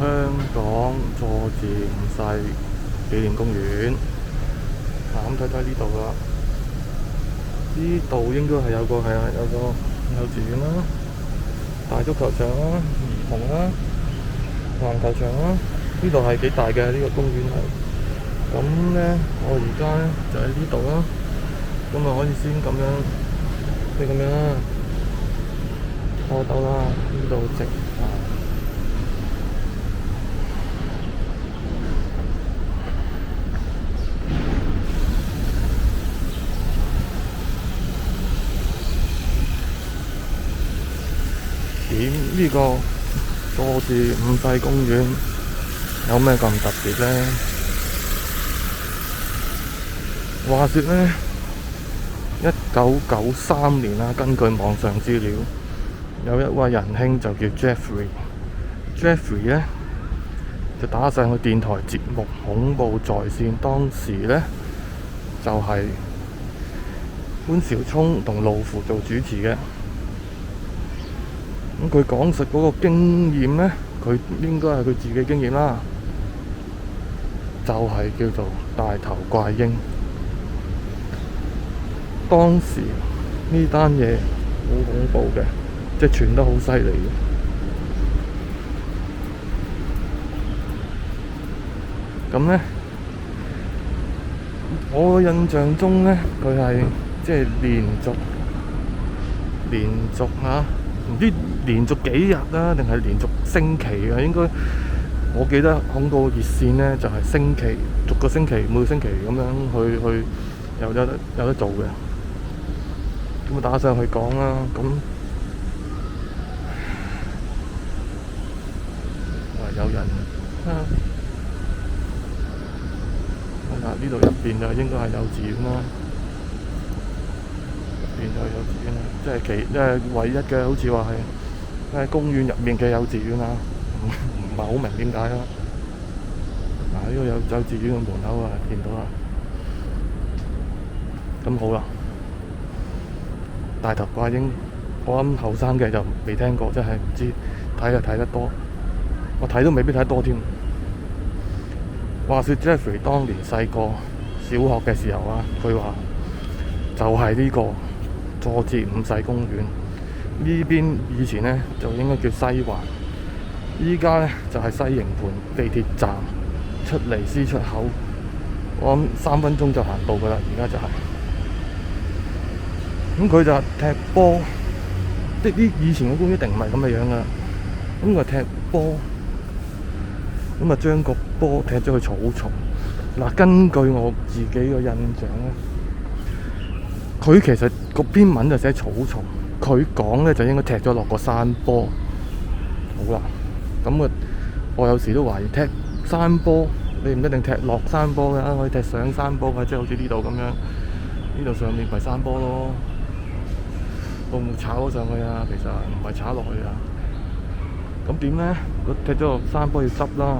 香港佐治五世紀念公園。咁睇睇呢度啦，呢度應該係有個幼稚園啦、大足球場啦、兒童啦、籃球場啦。呢度係幾大嘅呢個公園係。咁咧，我而家咧就喺呢度啦。咁啊，可以先咁樣，即係咁樣啦，拖兜啦，呢度直啊。點呢個佐治五世公園有咩咁特別咧？話說咧，1993年啦，根據網上資料，有一位仁兄就叫 Jeffrey 咧，就打上去電台節目《恐怖在線》，當時咧就係潘紹聰同路虎做主持嘅。咁佢講述嗰個經驗咧，佢應該係佢自己經驗啦，就係叫做大頭怪嬰。當時呢單嘢好恐怖嘅，即係傳得好犀利嘅。咁咧，我印象中咧，佢係即係連續嚇，唔知連續幾日啦，定係連續星期啊？應該我記得恐怖熱線咧就係星期逐個星期每個星期咁樣去有得做嘅。咁打上去講啦，咁有人呢度入邊就應該係幼稚園啦，入邊就係幼稚園啦，即係唯一嘅，好似話係喺公園入面嘅幼稚園啦，唔係好明點解啦。呢個幼稚園嘅門口啊，見到啦。咁好啦。大頭怪嬰，我諗後生嘅就未聽過，真係唔知，睇就睇得多，我睇都未必睇得多添。話說 Jeffrey 當年細個小學嘅時候啊，佢話就係呢個佐治五世公園呢邊，以前呢就應該叫西環，依家呢就係西營盤地鐵站出嚟 C 出口，我諗3分鐘就行到噶啦，而家就係。咁佢就踢波，即係啲以前嘅公園一定唔係咁嘅樣噶。咁佢踢波，咁啊將個波踢咗去草叢。嗱，根據我自己嘅印象咧，佢其實個篇文就寫草叢，佢講咧就應該踢咗落個山坡。好啦，咁我有時都懷疑踢山坡，你唔一定踢落山坡嘅，可以踢上山坡嘅，即係好似呢度咁樣，呢度上面咪山坡咯。會唔會炒咗上去啊？其實唔係炒落去啊。咁點咧？佢踢咗落山坡要執啦，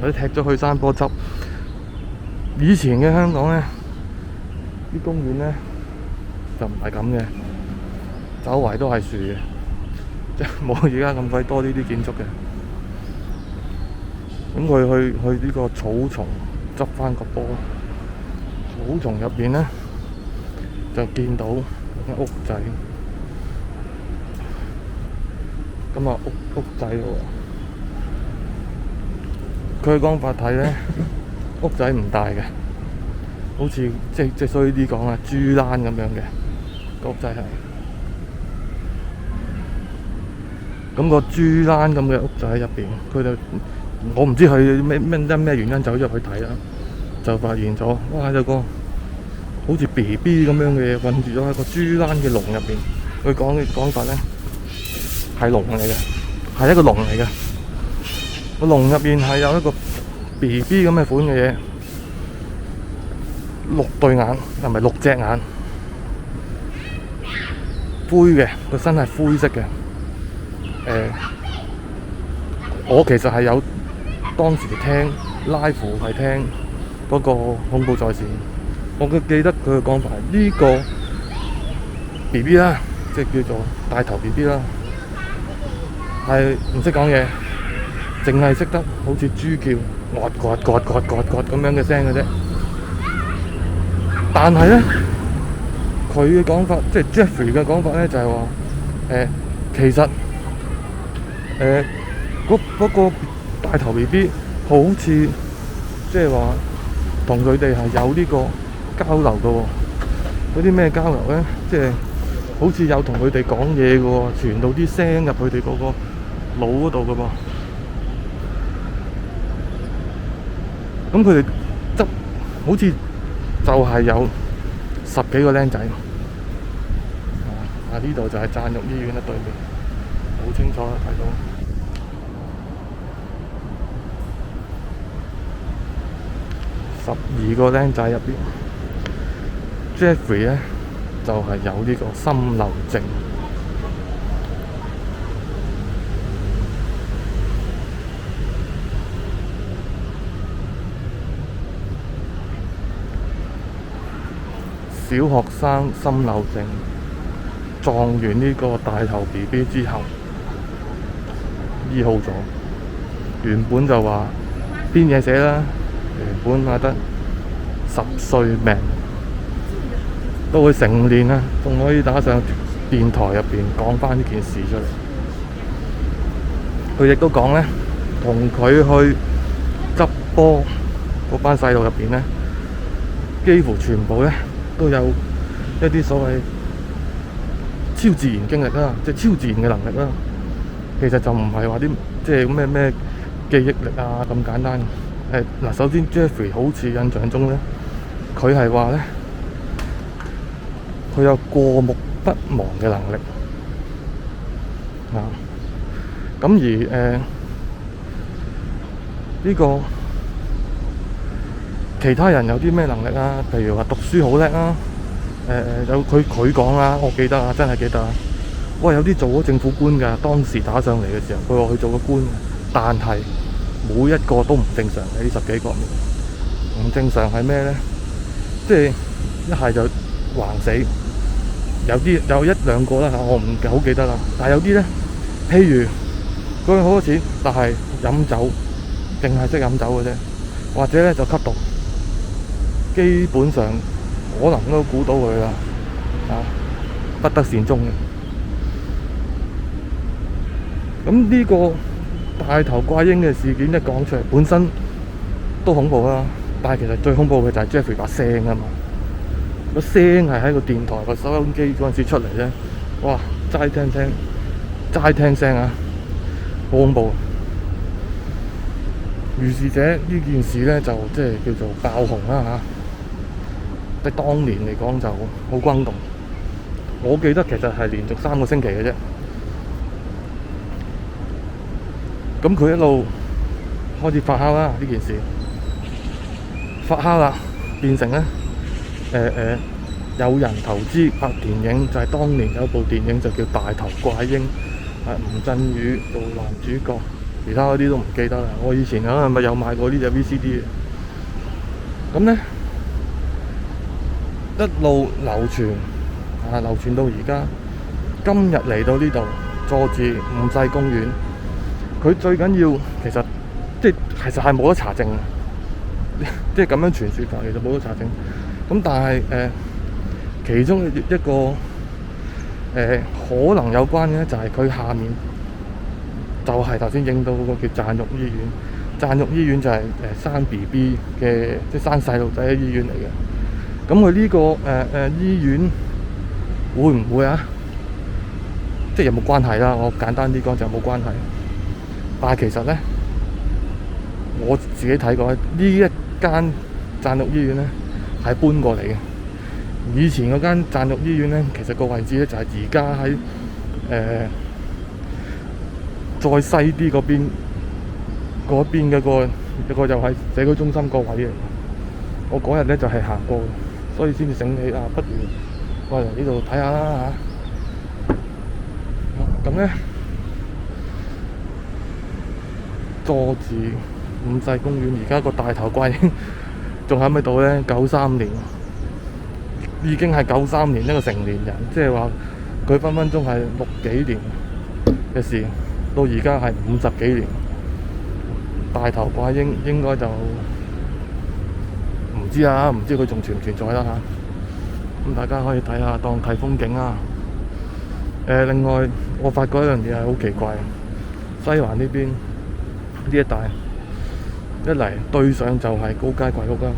或者踢咗去山坡執。以前嘅香港咧，啲公園咧就唔係咁嘅，周圍都係樹嘅，即係冇而家咁鬼多呢啲建築嘅。咁佢去呢個草叢執翻個波，草叢入邊咧就見到間屋仔。咁啊屋仔喎，佢嘅講法睇咧，屋仔唔大嘅，好似即衰啲講啊，豬欄咁樣嘅屋仔係。咁個豬欄咁嘅屋仔喺入邊，佢就我唔知佢因咩原因走咗入去睇啦，就發現咗哇有個好似 BB 咁樣嘅嘢韞住咗喺個豬欄嘅籠入邊。佢講嘅講法咧，係籠嚟嘅，係一個籠嚟嘅。個籠入邊係有一個 BB 咁嘅款嘅嘢，6對眼，係咪6隻眼？灰嘅，個身係灰色嘅。我其實係有當時聽 live 係聽嗰個恐怖在線，我記得佢嘅講法係呢個 BB 啦，即係叫做大頭 BB 啦。係唔識講嘢，淨係識得好似豬叫，咁樣嘅聲嘅啫。但係咧，佢嘅講法，即係 Jeffrey 嘅講法咧，就係話其實嗰個大頭 BB 好似即係話同佢哋係有呢個交流嘅喎。嗰啲咩交流咧？即係好似有同佢哋講嘢嘅喎，傳到啲聲入佢哋嗰個腦嗰度嘅噃。咁佢哋執好似就係有10幾個僆仔。呢度就係贊育醫院啦，對面好清楚啦，睇到12個僆仔入邊。Jeffrey 咧就係有呢個心漏症。小學生心漏症撞完呢個大頭 BB 之後醫好咗。原本就話邊嘢寫啦，原本話得10歲命。到佢成年啦，仲可以打上電台入邊講翻呢件事出嚟。佢亦都講咧，同佢去執波嗰班細路入邊咧，幾乎全部咧都有一啲所謂超自然經歷啦，即係超自然嘅能力啦。其實就唔係話啲即係咩記憶力啊咁簡單。嗱，首先 Jeffrey 好似印象中咧，佢係話咧，佢有過目不忘嘅能力啊。咁而呢個其他人有啲咩能力啊？譬如話讀書好叻啊。有佢講啊，我記得啊，真係記得啊。喂，有啲做咗政府官㗎，當時打上嚟嘅時候，佢話佢做咗官，但係每一個都唔正常嘅。呢10幾個唔正常係咩咧？即係一係就橫死，有1、2個啦嚇，我唔好記得啦。但係有啲咧，譬如佢好多錢，但係飲酒，淨係識飲酒嘅啫，或者咧就吸毒，基本上可能都估到佢啦，不得善終嘅。咁呢個大頭怪嬰嘅事件一講出嚟，本身都恐怖啦。但係其實最恐怖嘅就係 Jeffrey 把聲啊嘛，個聲係喺個電台個收音機嗰陣時出嚟咧，哇！齋聽聲啊，好恐怖。如是者呢件事咧就即係叫做爆紅啦嚇。即係當年嚟講就好轟動。我記得其實係連續3個星期嘅啫。咁佢一路開始發酵啦，呢件事發酵啦，變成咧有人投資拍電影，就係當年有一部電影就叫《大頭怪嬰》，吳鎮宇做男主角，其他嗰啲都唔記得啦。我以前係咪有買過呢隻 VCD 嘅？咁咧一路流傳到而家，今日嚟到呢度佐治五世公園。佢最緊要其實係冇得查證，即係咁樣傳説法，其實冇得查證。咁但係其中一個可能有關嘅就係佢下面就係頭先影到嗰個叫贊育醫院。贊育醫院就係生 BB 嘅，即係生細路仔嘅醫院嚟嘅。咁佢呢個醫院會唔會啊？即係有冇關係啦？我簡單啲講就冇關係。但係其實咧，我自己睇過呢一間贊育醫院咧係搬過嚟嘅。以前嗰間贊育醫院咧，其實個位置咧就係而家喺再西啲嗰邊嘅一個又係社區中心個位嚟。我嗰日咧就係行過，所以先至醒起啊，不如過嚟呢度睇下啦嚇。咁咧，佐治五世公園而家個大頭怪嬰仲喺咪度咧？93年已經係93年一個成年人，即係話佢分分鐘係60幾年嘅事，到而家係50幾年。大頭怪嬰應該就唔知啊，唔知佢仲存唔存在啦嚇。咁大家可以睇下當睇風景啊。另外我發覺一樣嘢係好奇怪，西環呢邊呢一帶一嚟對上就係高街鬼屋啦，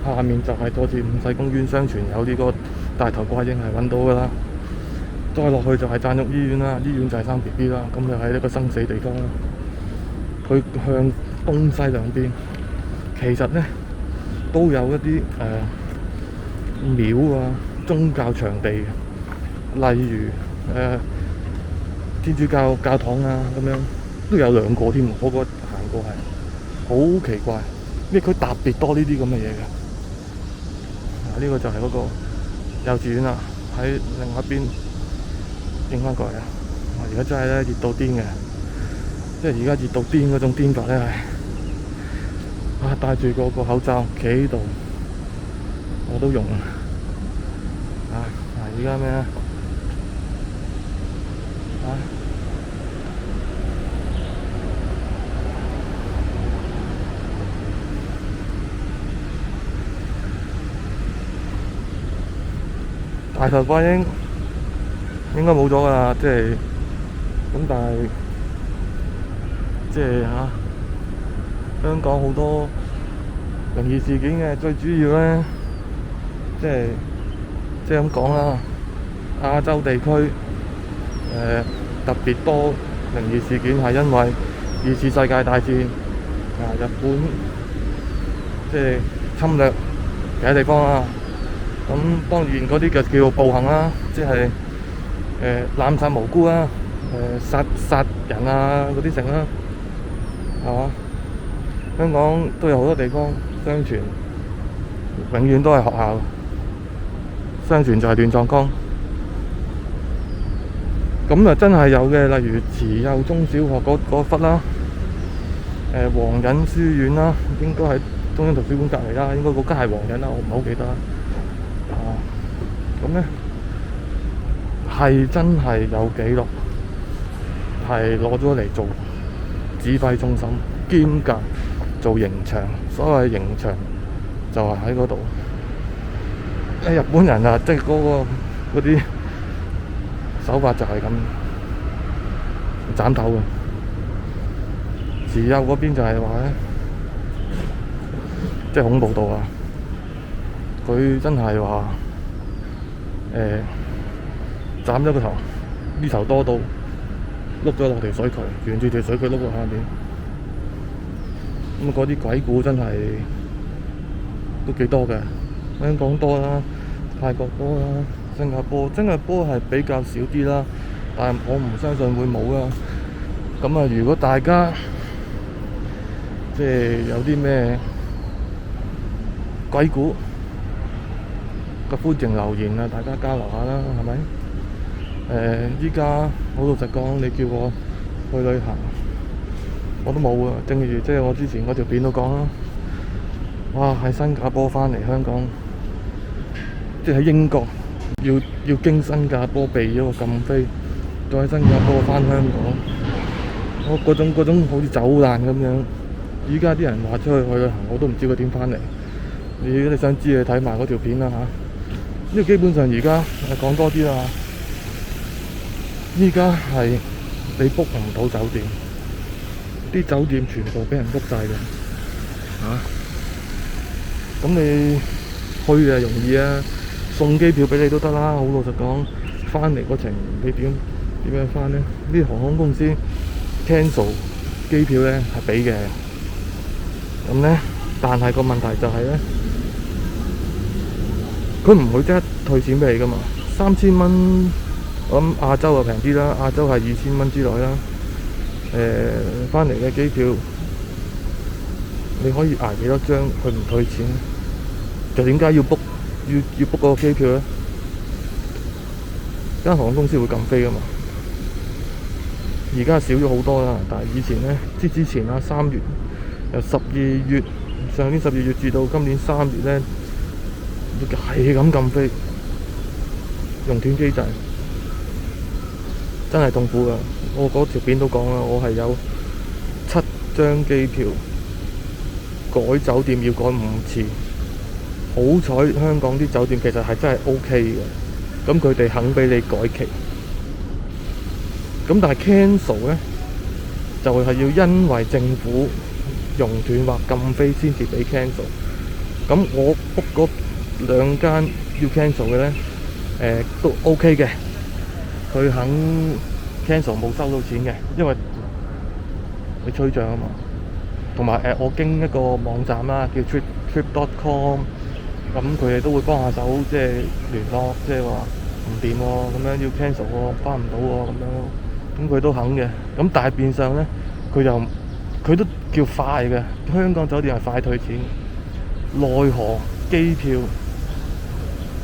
下面就係佐治五世公園，相傳有呢個大頭怪嬰係揾到㗎啦。再落去就係贊育醫院啦，醫院就係生 BB 啦，咁就喺一個生死地方啦。佢向東西兩邊，其實呢都有一啲廟啊、宗教場地，例如天主教教堂啊咁樣，都有兩個添。我覺得行過係好奇怪，因為佢特別多呢啲咁嘅嘢嘅。呢個就係嗰個幼稚園啦，喺另外一邊影翻過嚟啊！而家真係咧熱到癲嘅，即係而家熱到癲嗰種癲法咧係戴住個口罩企喺度，我都用而家咩啊？大頭怪嬰應該冇咗㗎啦，即係咁，但係即係香港好多靈異事件嘅，最主要咧即係咁講啦，亞洲地區特別多靈異事件係因為二次世界大戰日本即係侵略其他地方啦。咁當然嗰啲就叫做暴行啦，即係濫殺無辜啦，殺人啊嗰啲成啦，係嘛？香港都有好多地方，相傳永遠都係學校，相傳就係亂葬崗。咁啊真係有嘅，例如慈幼中小學嗰忽啦，皇仁書院啦，應該喺中央圖書館隔離啦，應該嗰間係皇仁啦，我唔係好記得啦。咁咧係真係有記錄，係攞咗嚟做指揮中心，兼夾做刑場。所謂刑場就係喺嗰度。日本人啊，即係嗰啲手法就係咁斬頭嘅。慈幼嗰邊就係話咧，即係恐怖到啊！佢真係話斬咗個頭，呢頭多到碌咗落條水渠，沿住條水渠碌落下面。咁嗰啲鬼故真係都幾多嘅，香港多啦，泰國多啦，新加坡係比較少啲啦，但係我唔相信會冇啦。咁啊，如果大家即係有啲咩鬼故，歡迎留言啊！大家交流下啦，係咪？依家好老實講，你叫我去旅行，我都冇啊。正如即係我之前嗰條片都講啦，哇！喺新加坡翻嚟香港，即係喺英國要經新加坡避咗個禁飛，再喺新加坡翻香港，我嗰種好似走難咁樣。依家啲人話出去旅行，我都唔知佢點翻嚟。如果你想知，你睇埋嗰條片啦嚇。因為基本上而家講多啲啦，依家係你 book 唔到酒店，啲酒店全部俾人 book 晒嘅咁你去就容易啊，送機票俾你都得啦。好老實講，翻嚟嗰程你點樣翻呢？啲航空公司 cancel 機票咧係俾嘅，咁咧但係個問題就係咧，佢唔會即刻退錢俾你噶嘛，3000蚊，我諗亞洲就平啲啦，亞洲係2000蚊之內啦。翻嚟嘅機票你可以捱幾多張，佢唔退錢，就點解要 book 嗰個機票咧？間航空公司會禁飛噶嘛？而家少咗好多啦，但係以前咧，之前啊，3月由12月上年12月至到今年3月咧，係咁禁飛，熔斷機制，真係痛苦噶。我嗰條片都講啦，我係有張機票改酒店要改5次。好彩香港啲酒店其實係真係 OK 嘅，咁佢哋肯俾你改期。咁但係 cancel 呢，就係要因為政府熔斷或禁飛先至俾 cancel。咁我 book 嗰2間要 cancel 嘅呢，都 OK 嘅，佢肯 cancel 冇收到錢嘅，因為你吹脹啊嘛。同埋我經一個網站啦，叫 trip.com， 咁佢哋都會幫下手，即係聯絡，即係話唔掂喎，咁樣要 cancel 喎，翻唔到喎，咁樣，咁佢都肯嘅。咁但係變相呢，佢都叫快嘅，香港酒店係快退錢，奈何機票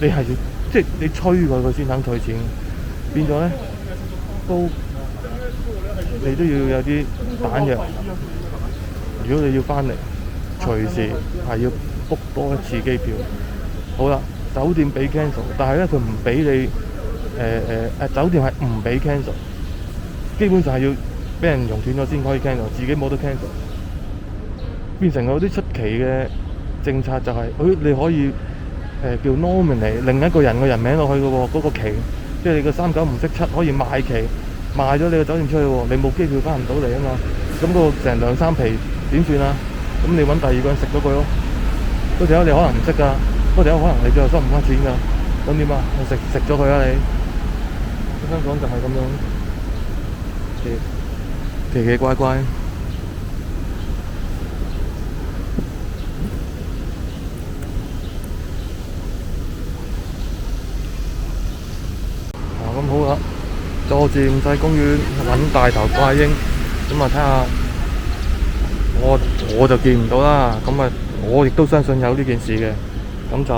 你係要即係你催佢先肯退錢，變咗呢，你都要有啲彈藥。如果你要翻嚟，隨時係要 book 多一次機票。好啦，酒店俾 cancel， 但係咧佢唔俾你酒店係唔俾 cancel， 基本上係要俾人熔斷咗先可以 cancel， 自己冇得 cancel。變成有啲出奇嘅政策就係、你可以叫 nominate 另一個人嘅人名落去嘅喎，嗰個期，即係你個3957可以賣期，賣咗你個酒店出去喎，你冇機票翻唔到嚟啊嘛，咁嗰個成2-3皮點算啊？咁你揾第二個人食咗佢咯，嗰條友你可能唔識㗎，嗰條友可能你最後收唔翻錢㗎，咁點啊？食咗佢啊你！香港就係咁樣，奇奇怪怪。咁好啦，佐治五世公園揾大頭怪嬰，咁啊睇下我就見唔到啦，咁啊我亦都相信有呢件事嘅，咁就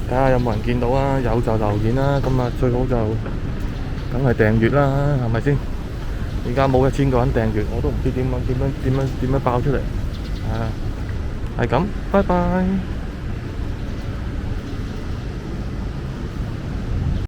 睇下有冇人見到啊，有就留言啦，咁啊最好就梗係訂閱啦，係咪先？而家冇1000個人訂閱，我都唔知點樣爆出嚟，係咁，拜拜。